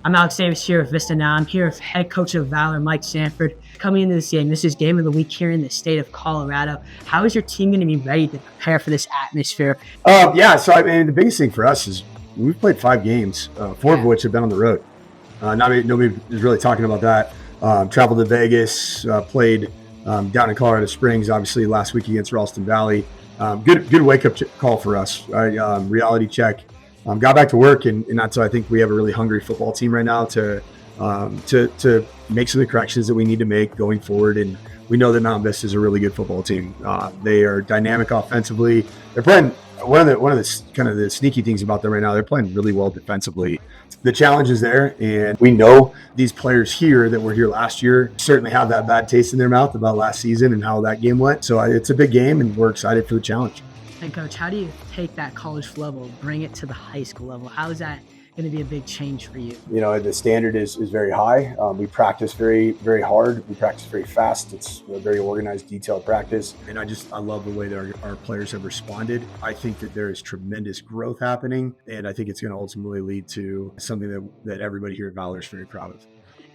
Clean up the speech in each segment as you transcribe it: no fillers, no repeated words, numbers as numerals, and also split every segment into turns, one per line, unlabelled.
I'm Alex Davis here with Vista now. I'm here with head coach of Valor, Mike Sanford. Coming into this game, this is game of the week here in the state of Colorado. How is your team going to be ready to prepare for this atmosphere?
So I mean, the biggest thing for us is we've played 5 games, 4 of which have been on the road. Nobody is really talking about that. Traveled to Vegas, played down in Colorado Springs, obviously last week against Ralston Valley. Good wake up call for us. Reality check. Got back to work, and that's why I think we have a really hungry football team right now to make some of the corrections that we need to make going forward. And we know that Mount Vista is a really good football team. They are dynamic offensively. They're playing one of the kind of the sneaky things about them right now. They're playing really well defensively. The challenge is there, and we know these players here that were here last year certainly have that bad taste in their mouth about last season and how that game went. So it's a big game, and we're excited for the challenge.
And Coach, how do you take that college level, bring it to the high school level? How is that going to be a big change for you?
You know, the standard is very high. We practice very, very hard. We practice very fast. It's a very organized, detailed practice. And I love the way that our players have responded. I think that there is tremendous growth happening, and I think it's going to ultimately lead to something that everybody here at Valor is very proud of.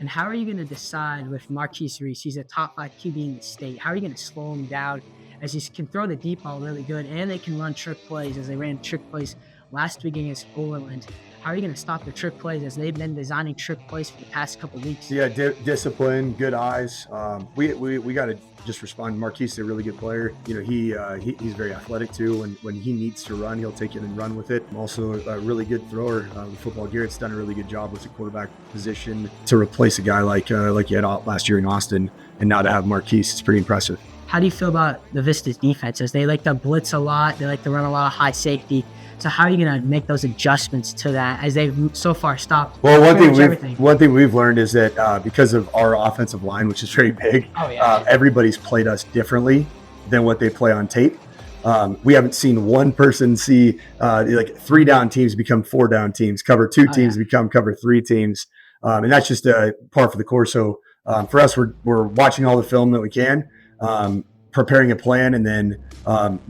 And how are you going to decide with Marquise Reese? He's a top 5 QB in the state. How are you going to slow him down, as he can throw the deep ball really good, and they can run trick plays as they ran trick plays last week against Overland? How are you going to stop the trick plays as they've been designing trick plays for the past couple of weeks?
Yeah, discipline, good eyes. We got to just respond. Marquise is a really good player. You know, he's very athletic too. When he needs to run, he'll take it and run with it. Also a really good thrower. The football Garrett's done a really good job with the quarterback position to replace a guy like you had last year in Austin, and now to have Marquise, it's pretty impressive.
How do you feel about the Vista's defenses? They like to blitz a lot. They like to run a lot of high safety. So how are you going to make those adjustments to that as they've so far stopped?
Well, one thing we've learned is that because of our offensive line, which is very big, everybody's played us differently than what they play on tape. We haven't seen one person see like 3 down teams become 4 down teams, cover 2 teams become cover 3 teams. And that's just a par for the course. So for us, we're watching all the film that we can, preparing a plan, and then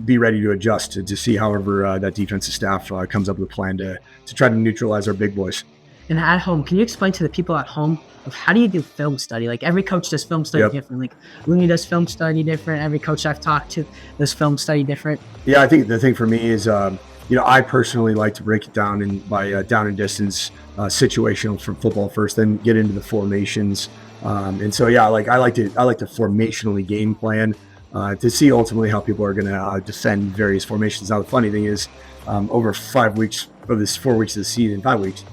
be ready to adjust to see however that defensive staff comes up with a plan to try to neutralize our big boys.
And at home, can you explain to the people at home of how do you do film study? Like every coach does film study different. Like Looney does film study different. Every coach I've talked to does film study different.
Yeah, I think the thing for me is, I personally like to break it down by down and distance situational from football first, then get into the formations. And so, I like to formationally game plan to see ultimately how people are going to defend various formations. Now, the funny thing is, over 5 weeks of this 4 weeks of the season, 5 weeks,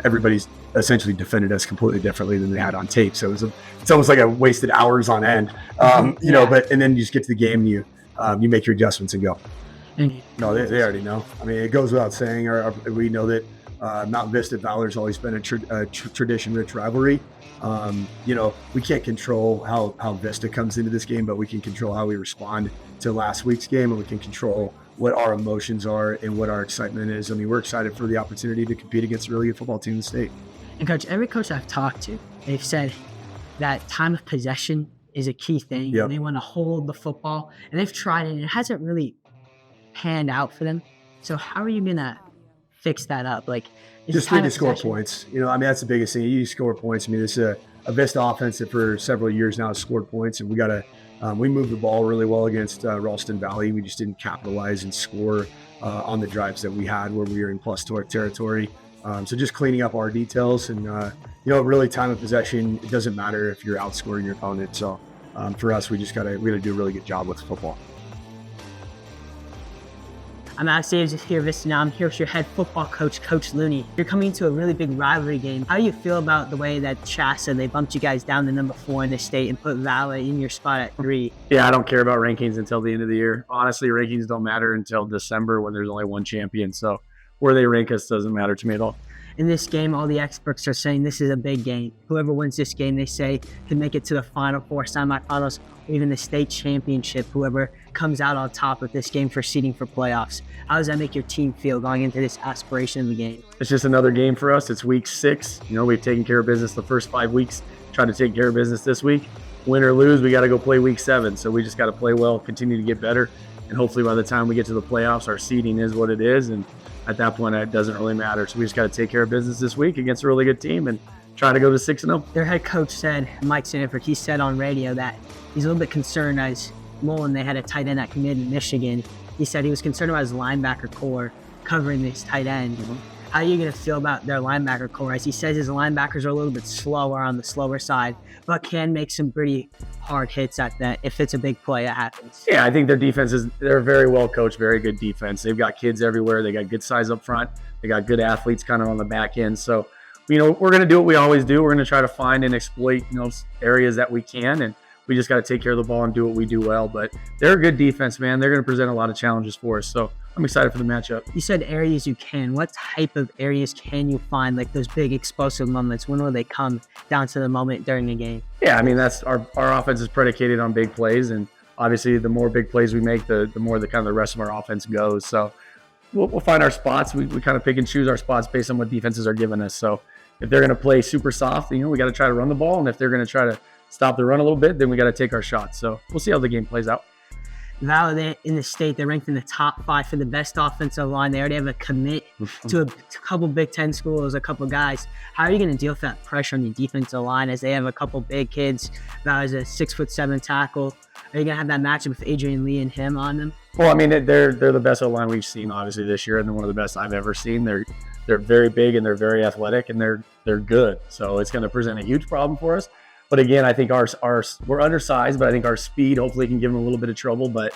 everybody's essentially defended us completely differently than they had on tape. So it's almost like I wasted hours on end, and then you just get to the game and you make your adjustments and go. No, they already know. I mean, it goes without saying. We know that Mount Vista Valor's always been a tradition-rich rivalry. We can't control how Vista comes into this game, but we can control how we respond to last week's game, and we can control what our emotions are and what our excitement is. I mean, we're excited for the opportunity to compete against a really good football team in the state.
And Coach, every coach I've talked to, they've said that time of possession is a key thing.
Yep.
And they want to hold the football, and they've tried it, and it hasn't really panned out for them. So how are you going to fix that up? Like,
just need to score points. That's the biggest thing. You score points. I mean, this is a Vista offense that for several years now has scored points, and we moved the ball really well against Ralston Valley. We just didn't capitalize and score on the drives that we had where we were in plus territory. So just cleaning up our details, and really time of possession. It doesn't matter if you're outscoring your opponent. So for us, we got to do a really good job with football.
I'm Alex Davis here, Vista now. I'm here with your head football coach, Coach Looney. You're coming to a really big rivalry game. How do you feel about the way that Shasta, they bumped you guys down to number 4 in the state and put Valor in your spot at 3?
Yeah, I don't care about rankings until the end of the year. Honestly, rankings don't matter until December when there's only one champion. So where they rank us doesn't matter to me at all.
In this game, all the experts are saying this is a big game. Whoever wins this game, they say, can make it to the Final Four, semifinals, or even the state championship. Whoever comes out on top with this game for seeding for playoffs. How does that make your team feel going into this aspiration of the game?
It's just another game for us. It's week 6. We've taken care of business the first 5 weeks. Trying to take care of business this week. Win or lose, we got to go play week 7. So we just got to play well, continue to get better, And hopefully by the time we get to the playoffs, our seeding is what it is. And at that point, it doesn't really matter. So we just got to take care of business this week against a really good team and try to go to 6-0.
Their head coach said, Mike Sanford, he said on radio that he's a little bit concerned as Mullen, they had a tight end that committed in Michigan. He said he was concerned about his linebacker core covering this tight end. How are you going to feel about their linebacker core? As he says, his linebackers are a little bit slower on the slower side, but can make some pretty hard hits at that if it's a big play that happens.
Yeah, I think their defense they're very well coached, very good defense. They've got kids everywhere. They got good size up front. They got good athletes kind of on the back end. So, we're going to do what we always do. We're going to try to find and exploit, areas that we can. And we just got to take care of the ball and do what we do well. But they're a good defense, man. They're going to present a lot of challenges for us. So I'm excited for the matchup.
You said areas you can. What type of areas can you find, like those big explosive moments? When will they come down to the moment during the game?
Yeah, I mean, that's our offense is predicated on big plays. And obviously, the more big plays we make, the more the kind of the rest of our offense goes. So we'll find our spots. We kind of pick and choose our spots based on what defenses are giving us. So if they're going to play super soft, we got to try to run the ball. And if they're going to try to stop the run a little bit, then we got to take our shots. So we'll see how the game plays out.
Valor in the state, they're ranked in the top 5 for the best offensive line. They already have a commit to a couple Big Ten schools, a couple guys. How are you going to deal with that pressure on your defensive line as they have a couple big kids? Valor's a 6'7" tackle. Are you going to have that matchup with Adrian Lee and him on them?
Well, I mean, they're the best O-line we've seen, obviously, this year, and they're one of the best I've ever seen. They're very big and they're very athletic and they're good. So it's going to present a huge problem for us. But again, I think we're undersized, but I think our speed hopefully can give them a little bit of trouble. But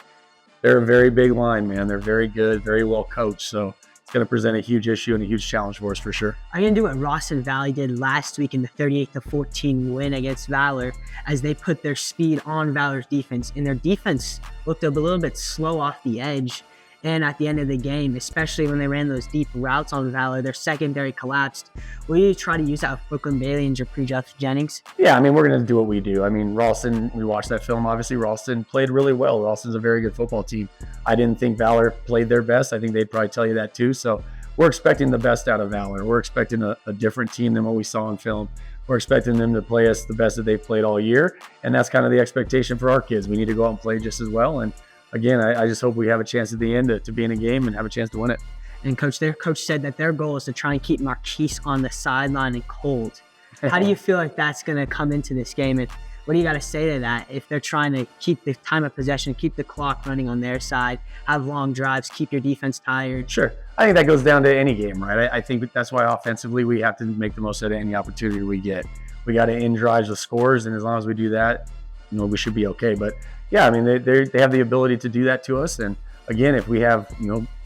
they're a very big line, man. They're very good, very well coached. So it's going to present a huge issue and a huge challenge for us for sure.
Are you going to do what Rawson Valley did last week in the 38-14 win against Valor, as they put their speed on Valor's defense? And their defense looked a little bit slow off the edge. And at the end of the game, especially when they ran those deep routes on Valor, their secondary collapsed. Will you try to use that with Brooklyn Bailey and Jeff Jennings?
Yeah, I mean, we're going to do what we do. I mean, Ralston, we watched that film. Obviously, Ralston played really well. Ralston's a very good football team. I didn't think Valor played their best. I think they'd probably tell you that too. So we're expecting the best out of Valor. We're expecting a different team than what we saw in film. We're expecting them to play us the best that they've played all year. And that's kind of the expectation for our kids. We need to go out and play just as well. And again, I just hope we have a chance at the end to be in a game and have a chance to win it.
And their coach said that their goal is to try and keep Marquise on the sideline and cold. How do you feel like that's going to come into this game? And what do you got to say to that if they're trying to keep the time of possession, keep the clock running on their side, have long drives, keep your defense tired?
Sure. I think that goes down to any game, right? I think that's why offensively we have to make the most out of any opportunity we get. We got to end drives with scores, and as long as we do that, we should be okay. But yeah, I mean, they have the ability to do that to us. And again, if we have,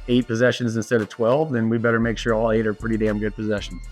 8 possessions instead of 12, then we better make sure all 8 are pretty damn good possessions.